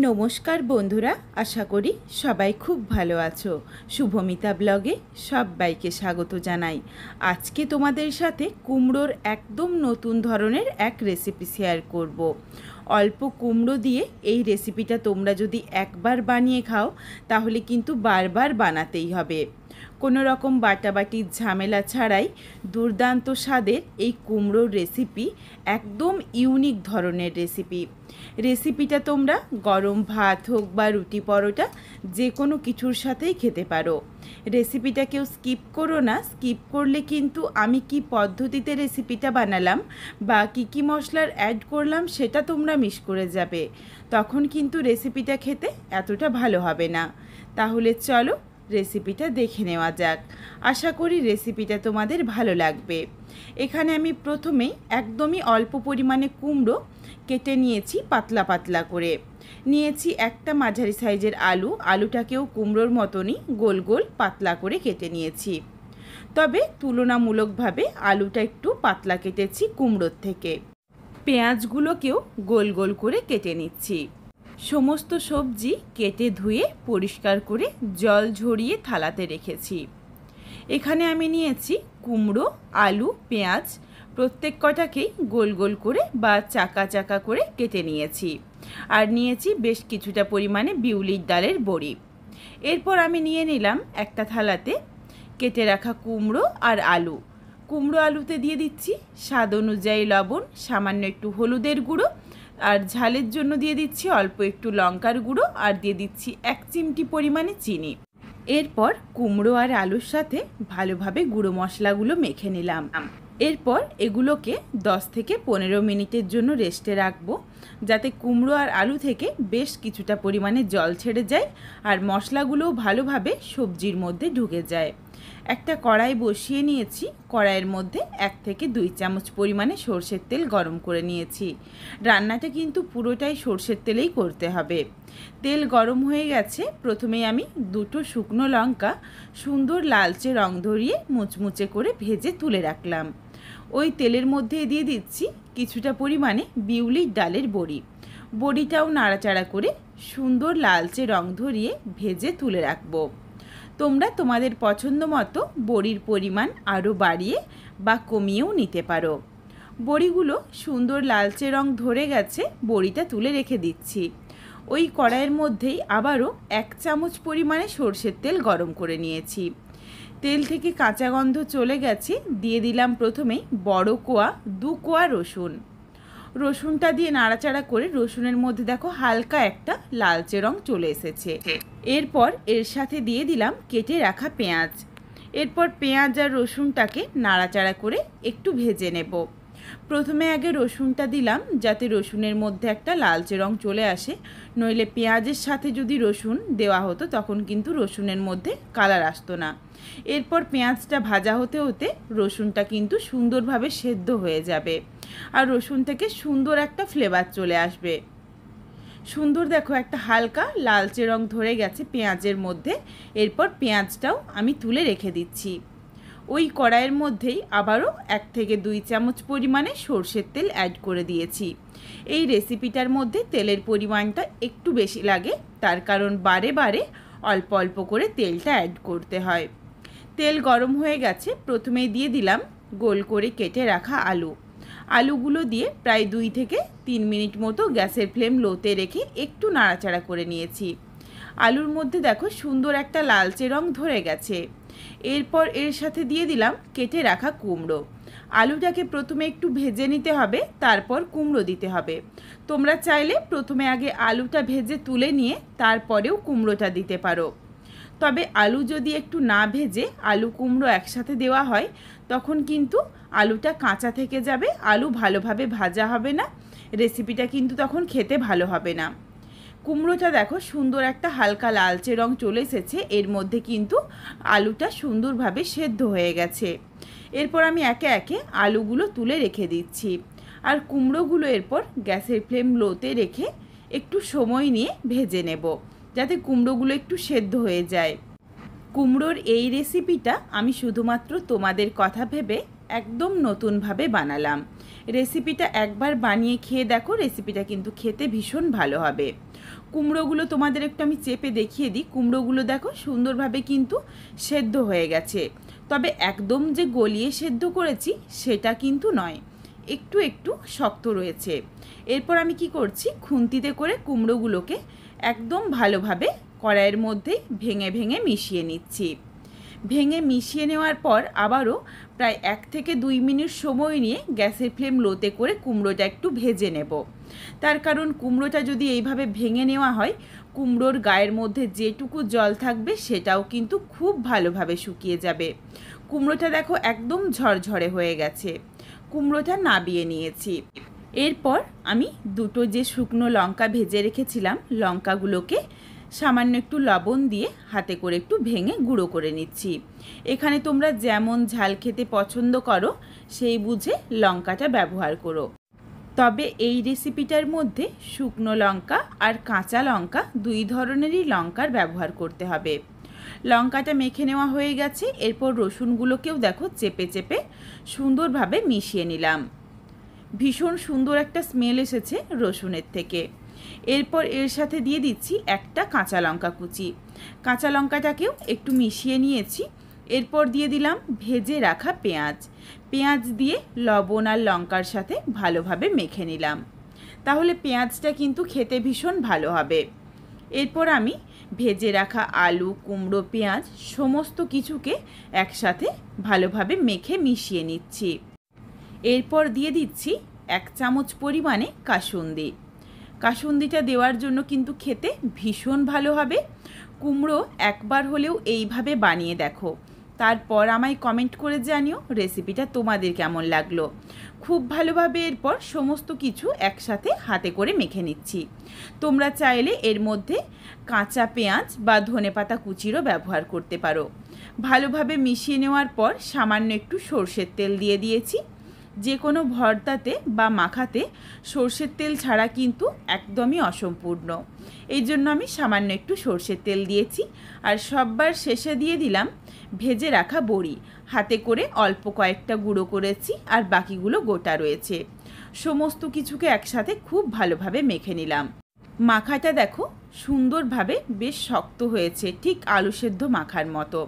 নমস্কার বন্ধুরা, আশা করি সবাই খুব ভালো আছো। শুভমিতা ব্লগে সবাইকে স্বাগত জানাই। আজকে তোমাদের সাথে কুমড়োর একদম নতুন ধরনের এক রেসিপি শেয়ার করব। অল্প কুমড়ো দিয়ে এই রেসিপিটা তোমরা যদি একবার বানিয়ে খাও তাহলে কিন্তু বারবার বানাতেই হবে। কোনো রকম বাটাবাটির ঝামেলা ছাড়াই দুর্দান্ত স্বাদের এই কুমড়োর রেসিপি একদম ইউনিক ধরনের রেসিপিটা তোমরা গরম ভাত হোক বা রুটি পরোটা যে কোনো কিছুর সাথেই খেতে পারো। রেসিপিটা কেউ স্কিপ করো না, স্কিপ করলে কিন্তু আমি কি পদ্ধতিতে রেসিপিটা বানালাম বা কি মশলার অ্যাড করলাম সেটা তোমরা মিস করে যাবে, তখন কিন্তু রেসিপিটা খেতে এতটা ভালো হবে না। তাহলে চলো রেসিপিটা দেখে নেওয়া যাক। আশা করি রেসিপিটা তোমাদের ভালো লাগবে। এখানে আমি প্রথমেই একদমই অল্প পরিমাণে কুমড়ো কেটে নিয়েছি পাতলা পাতলা করে। নিয়েছি একটা মাঝারি সাইজের আলুটাকেও কুমড়োর মতনই গোল গোল পাতলা করে কেটে নিয়েছি, তবে তুলনামূলকভাবে আলুটা একটু পাতলা কেটেছি কুমড়োর থেকে। পেঁয়াজগুলোকেও গোল গোল করে কেটে নিচ্ছি। সমস্ত সবজি কেটে ধুয়ে পরিষ্কার করে জল ঝরিয়ে থালাতে রেখেছি। এখানে আমি নিয়েছি কুমড়ো, আলু, পেঁয়াজ, প্রত্যেক কটাকেই গোল গোল করে বা চাকা চাকা করে কেটে নিয়েছি। আর নিয়েছি বেশ কিছুটা পরিমাণে বিউলির ডালের বড়ি। এরপর আমি নিয়ে নিলাম একটা থালাতে কেটে রাখা কুমড়ো আর আলু। কুমড়ো আলুতে দিয়ে দিচ্ছি স্বাদ অনুযায়ী লবণ, সামান্য একটু হলুদের গুঁড়ো, আর ঝালের জন্য দিয়ে দিচ্ছি অল্প একটু লঙ্কার গুঁড়ো, আর দিয়ে দিচ্ছি 1 চিমটি পরিমাণে চিনি। এরপর কুমড়ো আর আলুর সাথে ভালোভাবে গুঁড়ো মশলাগুলো মেখে নিলাম। এরপর এগুলোকে 10 থেকে 15 মিনিটের জন্য রেস্টে রাখবো, যাতে কুমড়ো আর আলু থেকে বেশ কিছুটা পরিমাণে জল ছেড়ে যায় আর মশলাগুলোও ভালোভাবে সবজির মধ্যে ঢুকে যায়। একটা কড়াই বসিয়ে নিয়েছি। কড়াইয়ের মধ্যে 1 থেকে 2 চামচ পরিমাণে সরষের তেল গরম করে নিয়েছি। রান্নাটা কিন্তু পুরোটাই সরষের তেলেই করতে হবে। তেল গরম হয়ে গেছে। প্রথমেই আমি 2টো শুকনো লঙ্কা সুন্দর লালচে রং ধরিয়ে মুচমুচে করে ভেজে তুলে রাখলাম। ওই তেলের মধ্যে দিয়ে দিচ্ছি কিছুটা পরিমাণে বিউলির ডালের বড়ি। বড়িটাও নাড়াচাড়া করে সুন্দর লালচে রং ধরিয়ে ভেজে তুলে রাখবো। তোমরা তোমাদের পছন্দ মতো বড়ির পরিমাণ আরও বাড়িয়ে বা কমিয়েও নিতে পারো। বড়িগুলো সুন্দর লালচে রং ধরে গেছে, বড়িটা তুলে রেখে দিচ্ছি। ওই কড়াইয়ের মধ্যেই আবারও 1 চামচ পরিমাণে সরষের তেল গরম করে নিয়েছি। তেল থেকে কাঁচা গন্ধ চলে গেছে। দিয়ে দিলাম প্রথমেই বড় কোয়া 2 কোয়া রসুন। রসুনটা দিয়ে নাড়াচাড়া করে রসুনের মধ্যে দেখো হালকা একটা লালচে রং চলে এসেছে। এরপর এর সাথে দিয়ে দিলাম কেটে রাখা পেঁয়াজ। এরপর পেঁয়াজ আর রসুনটাকে নাড়াচাড়া করে একটু ভেজে নেব। প্রথমে আগে রসুনটা দিলাম যাতে রসুনের মধ্যে একটা লালচে রং চলে আসে, নইলে পেঁয়াজের সাথে যদি রসুন দেওয়া হতো তখন কিন্তু রসুনের মধ্যে কালার আসতো না। এরপর পেঁয়াজটা ভাজা হতে হতে রসুনটা কিন্তু সুন্দরভাবে সেদ্ধ হয়ে যাবে আর রসুন থেকে সুন্দর একটা ফ্লেভার চলে আসবে। সুন্দর দেখো একটা হালকা লালচে রং ধরে গেছে পেঁয়াজের মধ্যে। এরপর পেঁয়াজটাও আমি তুলে রেখে দিচ্ছি। ওই কড়াইয়ের মধ্যেই আবারও 1 থেকে 2 চামচ পরিমাণে সরষের তেল অ্যাড করে দিয়েছি। এই রেসিপিটার মধ্যে তেলের পরিমাণটা একটু বেশি লাগে, তার কারণ বারে বারে অল্প অল্প করে তেলটা অ্যাড করতে হয়। তেল গরম হয়ে গেছে। প্রথমেই দিয়ে দিলাম গোল করে কেটে রাখা আলুগুলো দিয়ে প্রায় 2 থেকে 3 মিনিট মতো গ্যাসের ফ্লেম লোতে রেখে একটু নাড়াচাড়া করে নিয়েছি। আলুর মধ্যে দেখো সুন্দর একটা লালচে রং ধরে গেছে। এরপর এর সাথে দিয়ে দিলাম কেটে রাখা কুমড়ো। আলুটাকে প্রথমে একটু ভেজে নিতে হবে, তারপর কুমড়ো দিতে হবে। তোমরা চাইলে প্রথমে আগে আলুটা ভেজে তুলে নিয়ে তারপরেও কুমড়োটা দিতে পারো। তবে আলু যদি একটু না ভেজে আলু কুমড়ো একসাথে দেওয়া হয় তখন কিন্তু আলুটা কাঁচা থেকে যাবে, আলু ভালোভাবে ভাজা হবে না, রেসিপিটা কিন্তু তখন খেতে ভালো হবে না। কুমড়োটা দেখো সুন্দর একটা হালকা লালচে রং চলে এসেছে। এর মধ্যে কিন্তু আলুটা সুন্দরভাবে সেদ্ধ হয়ে গেছে। এরপর আমি একে একে আলুগুলো তুলে রেখে দিচ্ছি আর কুমড়োগুলো এরপর গ্যাসের ফ্লেম লোতে রেখে একটু সময় নিয়ে ভেজে নেব, যাতে কুমড়োগুলো একটু সেদ্ধ হয়ে যায়। কুমড়োর এই রেসিপিটা আমি শুধুমাত্র তোমাদের কথা ভেবে একদম নতুনভাবে বানালাম। রেসিপিটা একবার বানিয়ে খেয়ে দেখো, রেসিপিটা কিন্তু খেতে ভীষণ ভালো হবে। কুমড়োগুলো তোমাদের একটু আমি চেপে দেখিয়ে দিই। কুমড়োগুলো দেখো সুন্দরভাবে কিন্তু সেদ্ধ হয়ে গেছে, তবে একদম যে গলিয়ে সেদ্ধ করেছি সেটা কিন্তু নয়, একটু একটু শক্ত রয়েছে। এরপর আমি কি করছি, খুন্তিতে করে কুমড়োগুলোকে একদম ভালোভাবে কড়াইয়ের মধ্যে ভেঙে ভেঙে মিশিয়ে নিচ্ছি। ভেঙে মিশিয়ে নেওয়ার পর আবারও প্রায় 1 থেকে 2 মিনিট সময় নিয়ে গ্যাসের ফ্লেম লোতে করে কুমড়োটা একটু ভেজে নেব। তার কারণ কুমড়োটা যদি এইভাবে ভেঙে নেওয়া হয়, কুমড়োর গায়ের মধ্যে যেটুকু জল থাকবে সেটাও কিন্তু খুব ভালোভাবে শুকিয়ে যাবে। কুমড়োটা দেখো একদম ঝরঝরে হয়ে গেছে। কুমড়োটা নাবিয়ে নিয়েছি। এরপর আমি দুটো যে শুকনো লঙ্কা ভেজে রেখেছিলাম, লঙ্কাগুলোকে সামান্য একটু লবণ দিয়ে হাতে করে একটু ভেঙে গুঁড়ো করে নিচ্ছি। এখানে তোমরা যেমন ঝাল খেতে পছন্দ করো সেই বুঝে লঙ্কাটা ব্যবহার করো। তবে এই রেসিপিটার মধ্যে শুকনো লঙ্কা আর কাঁচা লঙ্কা 2 ধরনেরই লঙ্কার ব্যবহার করতে হবে। লঙ্কাটা মেখে নেওয়া হয়ে গেছে। এরপর রসুনগুলোকেও দেখো চেপে চেপে সুন্দরভাবে মিশিয়ে নিলাম। ভীষণ সুন্দর একটা স্মেল এসেছে রসুনের থেকে। এরপর এর সাথে দিয়ে দিচ্ছি একটা কাঁচা লঙ্কা কুচি। কাঁচা লঙ্কাটাকেও একটু মিশিয়ে নিয়েছি। এরপর দিয়ে দিলাম ভেজে রাখা পেঁয়াজ। পেঁয়াজ দিয়ে লবণ আর লঙ্কার সাথে ভালোভাবে মেখে নিলাম, তাহলে পেঁয়াজটা কিন্তু খেতে ভীষণ ভালো হবে। এরপর আমি ভেজে রাখা আলু, কুমড়ো, পেঁয়াজ সমস্ত কিছুকে একসাথে ভালোভাবে মেখে মিশিয়ে নিচ্ছি। এরপর দিয়ে দিচ্ছি 1 চামচ পরিমাণে কাসুন্দি। কাসুন্দিটা দেওয়ার জন্য কিন্তু খেতে ভীষণ ভালো হবে। কুমড়ো একবার হলেও এইভাবে বানিয়ে দেখো, তারপর আমায় কমেন্ট করে জানিও রেসিপিটা তোমাদের কেমন লাগলো। খুব ভালোভাবে এরপর সমস্ত কিছু একসাথে হাতে করে মেখে নিচ্ছি। তোমরা চাইলে এর মধ্যে কাঁচা পেঁয়াজ বা ধনেপাতা কুচিরও ব্যবহার করতে পারো। ভালোভাবে মিশিয়ে নেওয়ার পর সামান্য একটু সর্ষের তেল দিয়ে দিয়েছি। যে কোনো ভর্তাতে বা মাখাতে সর্ষের তেল ছাড়া কিন্তু একদমই অসম্পূর্ণ, এই জন্য আমি সামান্য একটু সর্ষের তেল দিয়েছি। আর সববার শেষে দিয়ে দিলাম ভেজে রাখা বড়ি। হাতে করে অল্প কয়েকটা গুঁড়ো করেছি আর বাকিগুলো গোটা রয়েছে। সমস্ত কিছুকে একসাথে খুব ভালোভাবে মেখে নিলাম। মাখাটা দেখো সুন্দরভাবে বেশ শক্ত হয়েছে, ঠিক আলু সেদ্ধ মাখার মতো।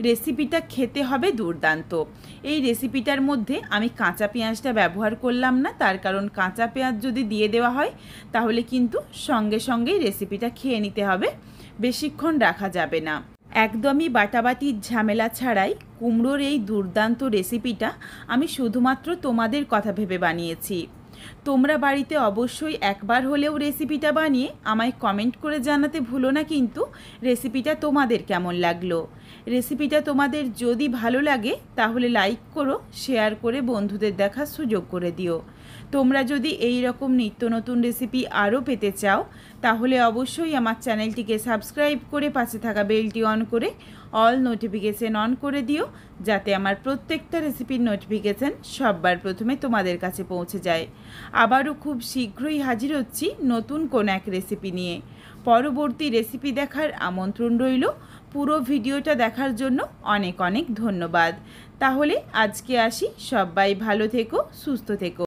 রেসিপিটা খেতে হবে দুর্দান্ত। এই রেসিপিটার মধ্যে আমি কাঁচা পেঁয়াজটা ব্যবহার করলাম না, তার কারণ কাঁচা পেঁয়াজ যদি দিয়ে দেওয়া হয় তাহলে কিন্তু সঙ্গে সঙ্গেই রেসিপিটা খেয়ে নিতে হবে, বেশিক্ষণ রাখা যাবে না। একদমই বাটাবাটির ঝামেলা ছাড়াই কুমড়োর এই দুর্দান্ত রেসিপিটা আমি শুধুমাত্র তোমাদের কথা ভেবে বানিয়েছি। তোমরা বাড়িতে অবশ্যই একবার হলেও রেসিপিটা বানিয়ে আমায় কমেন্ট করে জানাতে ভুলো না কিন্তু রেসিপিটা তোমাদের কেমন লাগলো। রেসিপিটা তোমাদের যদি ভালো লাগে তাহলে লাইক করো, শেয়ার করে বন্ধুদের দেখার সুযোগ করে দিও। তোমরা যদি এই রকম নিত্য নতুন রেসিপি আরও পেতে চাও তাহলে অবশ্যই আমার চ্যানেলটিকে সাবস্ক্রাইব করে পাশে থাকা বেলটি অন করে অল নোটিফিকেশন অন করে দিও, যাতে আমার প্রত্যেকটা রেসিপির নোটিফিকেশান সববার প্রথমে তোমাদের কাছে পৌঁছে যায়। আবারও খুব শীঘ্রই হাজির হচ্ছি নতুন কোনো এক রেসিপি নিয়ে। পরবর্তী রেসিপি দেখার আমন্ত্রণ রইল। পুরো ভিডিওটা দেখার জন্য অনেক অনেক ধন্যবাদ। তাহলে আজকে আসি, সবাই ভালো থেকো, সুস্থ থেকো।